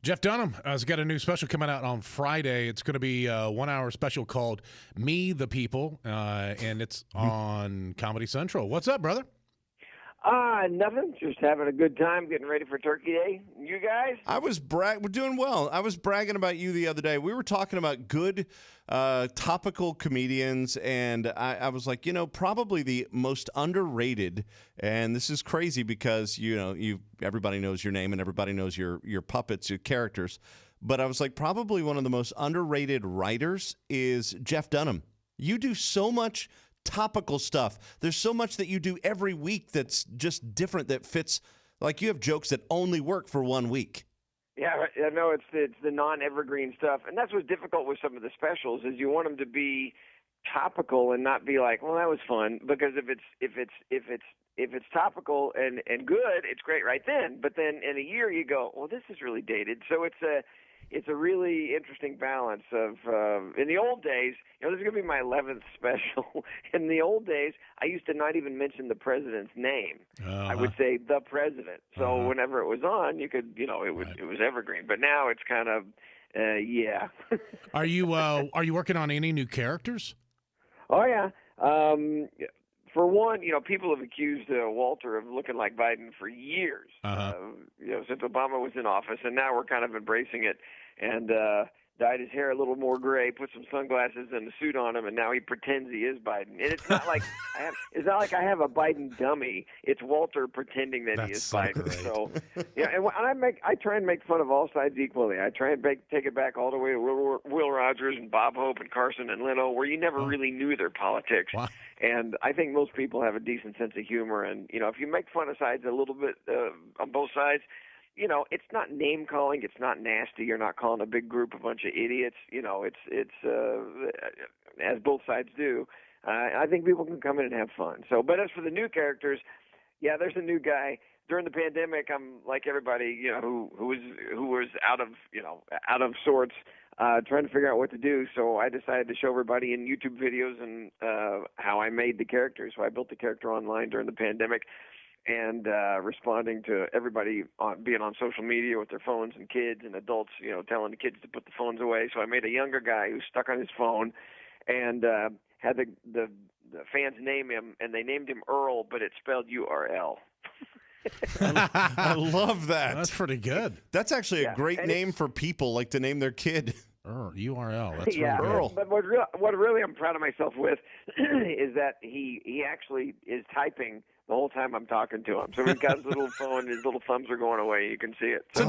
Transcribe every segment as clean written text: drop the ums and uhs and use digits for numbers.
Jeff Dunham has got a new special coming out on Friday. It's going to be a 1 hour special called Me the People, and it's on Comedy Central. What's up, brother? Nothing. Just having a good time, getting ready for Turkey Day. You guys? We're doing well. I was bragging about you the other day. We were talking about good topical comedians, and I was like, probably the most underrated, and this is crazy because, everybody knows your name and everybody knows your puppets, your characters, but I was like, probably one of the most underrated writers is Jeff Dunham. You do so much topical stuff. There's so much that you do every week that's just different, that fits. Like, you have jokes that only work for 1 week. Yeah, I know it's the non-evergreen stuff, and that's what's difficult with some of the specials is you want them to be topical and not be like, well, that was fun, because if it's topical and good, it's great right then. But then in a year you go, well, this is really dated. So it's a really interesting balance of in the old days, this is going to be my 11th special. In the old days, I used to not even mention the president's name. I would say the president. So whenever it was on, you could, it was evergreen. But now it's kind of, yeah. Are you working on any new characters? Oh, yeah. For one, people have accused Walter of looking like Biden for years, since Obama was in office, and now we're kind of embracing it. And dyed his hair a little more gray, put some sunglasses and a suit on him, and now he pretends he is Biden. And it's not like I have a Biden dummy. It's Walter pretending that he is Biden. Great. So, yeah, and I try and make fun of all sides equally. I try and take it back all the way to Will Rogers and Bob Hope and Carson and Leno, where you never really knew their politics. Wow. And I think most people have a decent sense of humor. And, if you make fun of sides a little bit on both sides, it's not name calling. It's not nasty. You're not calling a big group a bunch of idiots. It's as both sides do. I think people can come in and have fun. So, but as for the new characters, yeah, there's a new guy. During the pandemic, I'm like everybody, who was out of sorts, trying to figure out what to do. So I decided to show everybody in YouTube videos and how I made the character. So I built the character online during the pandemic, and responding to everybody being on social media with their phones, and kids and adults, telling the kids to put the phones away. So I made a younger guy who's stuck on his phone, and had the fans name him, and they named him Earl, but it's spelled URL. I love that. That's pretty good. That's actually a great name for people, like to name their kid. URL. That's yeah, really good. Earl. But what really I'm proud of myself with is that he actually is typing the whole time I'm talking to him. So he's got his little phone, his little thumbs are going away. You can see it. So,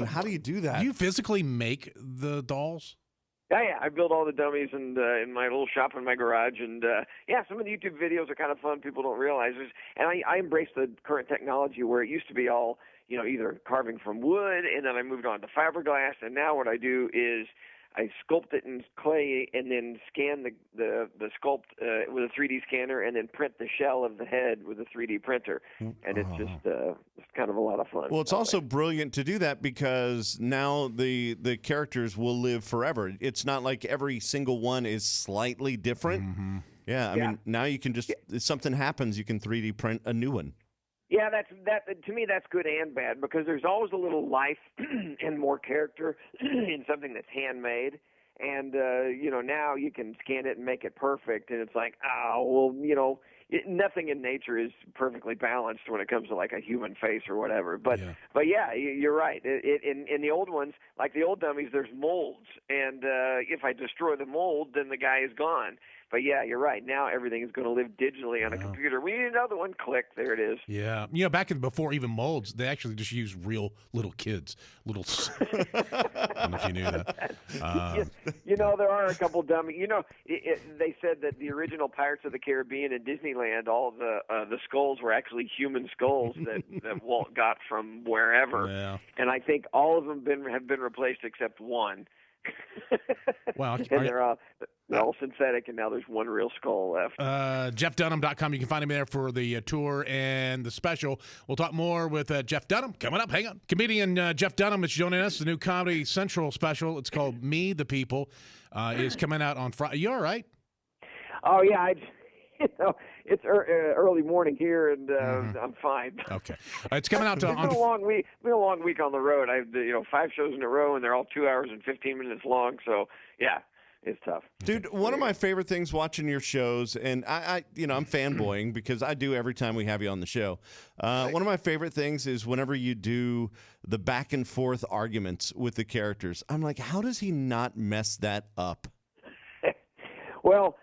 How do you do that? Do you physically make the dolls? Yeah, I build all the dummies in my little shop in my garage, and some of the YouTube videos are kind of fun. People don't realize this, and I embrace the current technology where it used to be all either carving from wood, and then I moved on to fiberglass, and now what I do is I sculpt it in clay and then scan the sculpt with a 3D scanner, and then print the shell of the head with a 3D printer. And it's just it's kind of a lot of fun. Well, it's also brilliant to do that because now the characters will live forever. It's not like every single one is slightly different. Mm-hmm. Yeah, I mean, now you can just, if something happens, you can 3D print a new one. Yeah, to me that's good and bad, because there's always a little life and more character in something that's handmade. And now you can scan it and make it perfect, and it's like, nothing in nature is perfectly balanced when it comes to like a human face or whatever. But yeah, you're right. In the old ones, like the old dummies, there's molds, and if I destroy the mold, then the guy is gone. But yeah, you're right. Now everything is going to live digitally on a computer. We need another one. Click. There it is. Yeah. Before even molds, they actually just use real little kids. I don't know if you knew that. There are a couple dummy. They said that the original Pirates of the Caribbean in Disneyland, all the skulls were actually human skulls that Walt got from wherever. Yeah. And I think all of them have been replaced except one. Wow. And they're all synthetic, and now there's one real skull left. JeffDunham.com. You can find him there for the tour and the special. We'll talk more with Jeff Dunham coming up. Hang on. Comedian Jeff Dunham is joining us. The new Comedy Central special. It's called Me the People. Is coming out on Friday. You all right? Oh, yeah. it's early morning here, and I'm fine. Okay. It's coming out It's been a long week. Been a long week on the road. I have 5 shows in a row, and they're all 2 hours and 15 minutes long. So yeah, it's tough. Dude, one of my favorite things watching your shows, and I'm fanboying because I do every time we have you on the show. One of my favorite things is whenever you do the back and forth arguments with the characters. I'm like, how does he not mess that up? Well,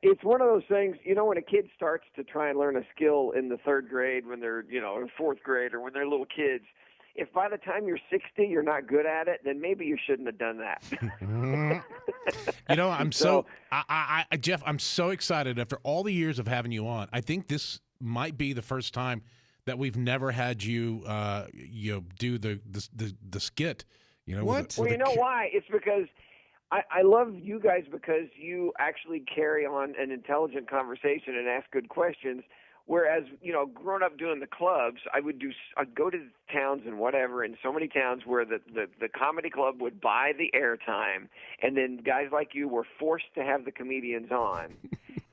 it's one of those things, when a kid starts to try and learn a skill in the 3rd grade, when they're, in 4th grade, or when they're little kids, if by the time you're 60 you're not good at it, then maybe you shouldn't have done that. I'm Jeff, I'm so excited after all the years of having you on. I think this might be the first time that we've never had you, do the skit. What? Well, you know why? It's because I love you guys because you actually carry on an intelligent conversation and ask good questions. Whereas, growing up doing the clubs, I'd go to towns and whatever, in so many towns where the comedy club would buy the airtime, and then guys like you were forced to have the comedians on.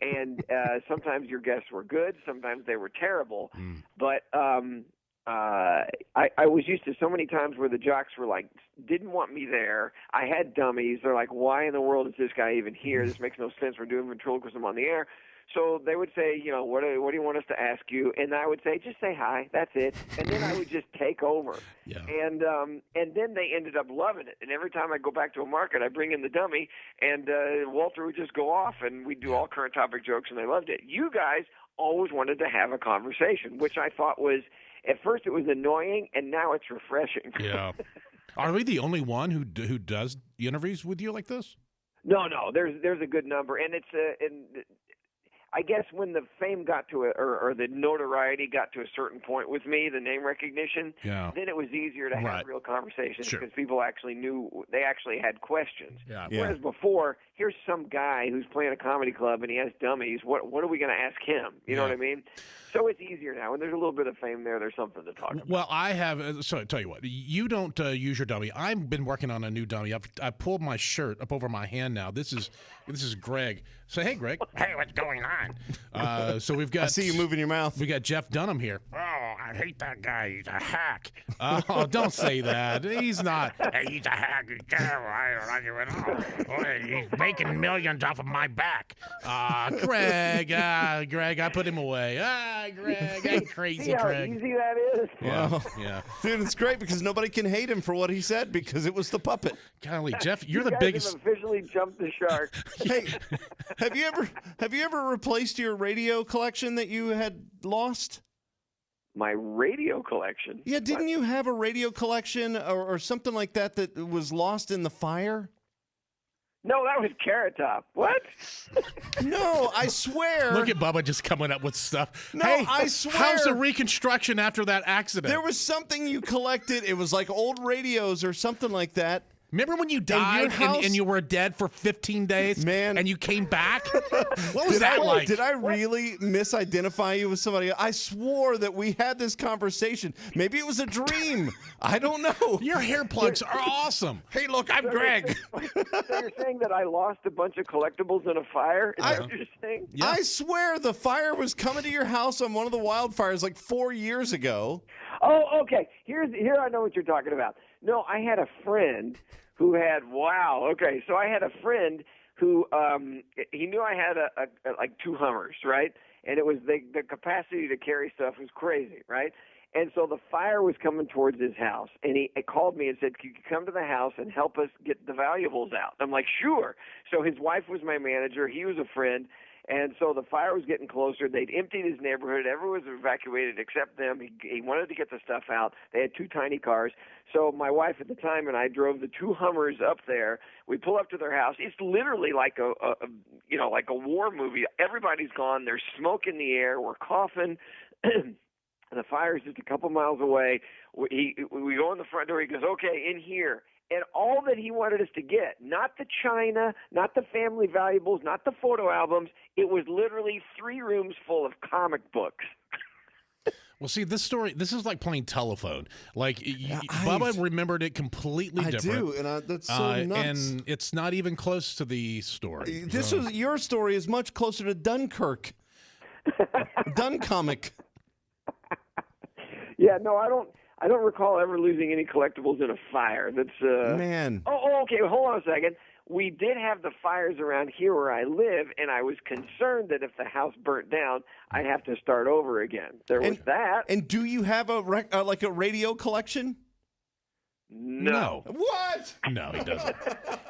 And sometimes your guests were good, sometimes they were terrible. But I was used to so many times where the jocks were like, didn't want me there. I had dummies. They're like, why in the world is this guy even here? This makes no sense. We're doing ventriloquism on the air. So they would say, what do you want us to ask you? And I would say, just say hi. That's it. And then I would just take over. Yeah. And then they ended up loving it. And every time I go back to a market, I bring in the dummy, and Walter would just go off, and we'd do all current topic jokes, and they loved it. You guys always wanted to have a conversation, which I thought was, at first it was annoying, and now it's refreshing. Yeah. Are we the only one who does interviews with you like this? No. There's a good number, and it's I guess when the fame got to or the notoriety got to a certain point with me, the name recognition, then it was easier to have real conversations because people actually knew, they actually had questions. Yeah. Whereas before, here's some guy who's playing a comedy club and he has dummies. What are we going to ask him? You know what I mean? So it's easier now. When there's a little bit of fame there, there's something to talk about. Well, I have. So I tell you what, you don't use your dummy. I've been working on a new dummy. I pulled my shirt up over my hand now. This is Greg. Say, hey, Greg. Hey, what's going on? So we've got. I see you moving your mouth. We got Jeff Dunham here. Oh, I hate that guy. He's a hack. Oh, don't say that. He's not. Hey, he's a hack. He's terrible. I don't like him at all. Boy, he's making millions off of my back. Greg. Greg, I put him away. Greg, I'm crazy, See how Greg. easy that is? Yeah. Dude, it's great because nobody can hate him for what he said because it was the puppet. Golly, Jeff, you're You the guys biggest. have officially jumped the shark. Hey, have you ever replaced your radio collection that you had lost? My radio collection. Yeah, didn't you have a radio collection or something like that was lost in the fire? No, that was Carrot Top. What? No, I swear. Look at Bubba just coming up with stuff. No, hey, I swear. How's the reconstruction after that accident? There was something you collected. It was like old radios or something like that. Remember when you died and you were dead for 15 days? Man. And you came back? What was that like? Did I really misidentify you with somebody else? I swore that we had this conversation. Maybe it was a dream. I don't know. Your hair plugs are awesome. Hey, look, I'm Greg. So you're saying that I lost a bunch of collectibles in a fire? Is that what you're saying? Yeah. I swear the fire was coming to your house on one of the wildfires like 4 years ago. Oh, okay. Here I know what you're talking about. No, I had a friend who had so I had a friend who he knew I had like 2 Hummers, right? And it was the capacity to carry stuff was crazy, right? And so the fire was coming towards his house, and he called me and said, "Could you come to the house and help us get the valuables out?" I'm like, "Sure." So his wife was my manager. He was a friend. And so the fire was getting closer. They'd emptied his neighborhood. Everyone was evacuated except them. He wanted to get the stuff out. They had 2 tiny cars. So my wife at the time and I drove the 2 Hummers up there. We pull up to their house. It's literally like like a war movie. Everybody's gone. There's smoke in the air. We're coughing. The fire's just a couple miles away. We go in the front door. He goes, "Okay, in here." And all that he wanted us to get, not the china, not the family valuables, not the photo albums, it was literally 3 rooms full of comic books. Well, see, this is like playing telephone. Like, Bubba remembered it completely different. I do, and that's so nuts. And it's not even close to the story. Your story is much closer to Dunkirk. Dun comic. Yeah, no, I don't recall ever losing any collectibles in a fire. That's Man. Oh, okay. Hold on a second. We did have the fires around here where I live, and I was concerned that if the house burnt down, I'd have to start over again. There was that. And do you have a like a radio collection? No. What? No, he doesn't.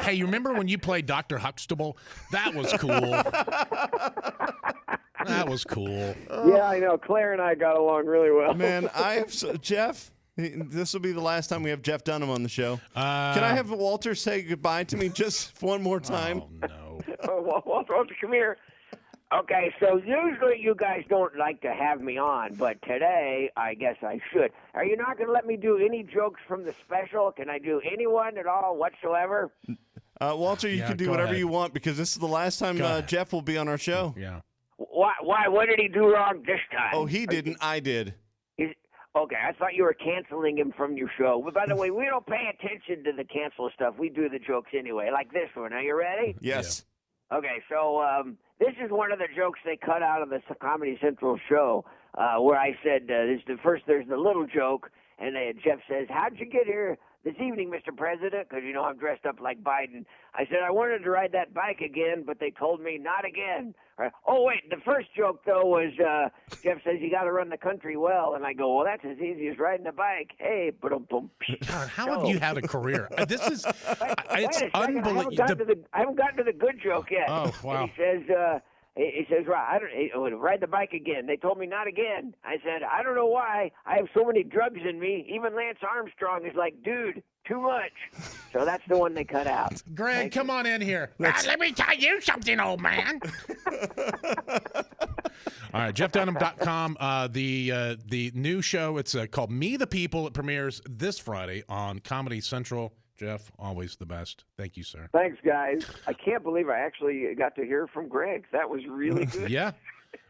Hey, you remember when you played Dr. Huxtable? That was cool. That was cool. Yeah, I know. Claire and I got along really well. Man, Jeff, this will be the last time we have Jeff Dunham on the show. Can I have Walter say goodbye to me just one more time? Oh, no. Walter, come here. Okay, so usually you guys don't like to have me on, but today I guess I should. Are you not going to let me do any jokes from the special? Can I do any one at all whatsoever? Walter, you can do whatever ahead. you want because this is the last time Jeff will be on our show. Yeah. Why? What did he do wrong this time? Oh, he didn't. I did. Okay, I thought you were canceling him from your show. But by the way, we don't pay attention to the cancel stuff. We do the jokes anyway, like this one. Are you ready? Yes. Okay, so this is one of the jokes they cut out of the Comedy Central show where I said, there's the little joke, and Jeff says, how'd you get here this evening, Mr. President? Because, you know, I'm dressed up like Biden. I said, I wanted to ride that bike again, but they told me not again. Oh, wait, the first joke, though, was Jeff says you got to run the country well. And I go, well, that's as easy as riding a bike. Hey, boom. God, how have you had a career? This is, it's unbelievable. I haven't gotten to the good joke yet. Oh, wow. And he says, ride the bike again. They told me not again. I said, I don't know why. I have so many drugs in me. Even Lance Armstrong is like, dude, too much. So that's the one they cut out. Greg, come on in here. Let me tell you something, old man. All right, JeffDunham.com. The new show, it's called Me the People. It premieres this Friday on Comedy Central. Jeff, always the best. Thank you, sir. Thanks, guys. I can't believe I actually got to hear from Greg. That was really good. Yeah.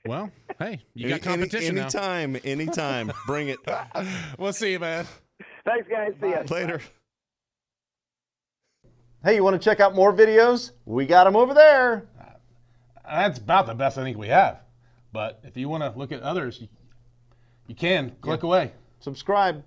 Well, hey, you got competition now. Anytime. Bring it. We'll see you, man. Thanks, guys. See ya. Later. Hey, you want to check out more videos? We got them over there. That's about the best I think we have. But if you want to look at others, you can. Click away. Subscribe.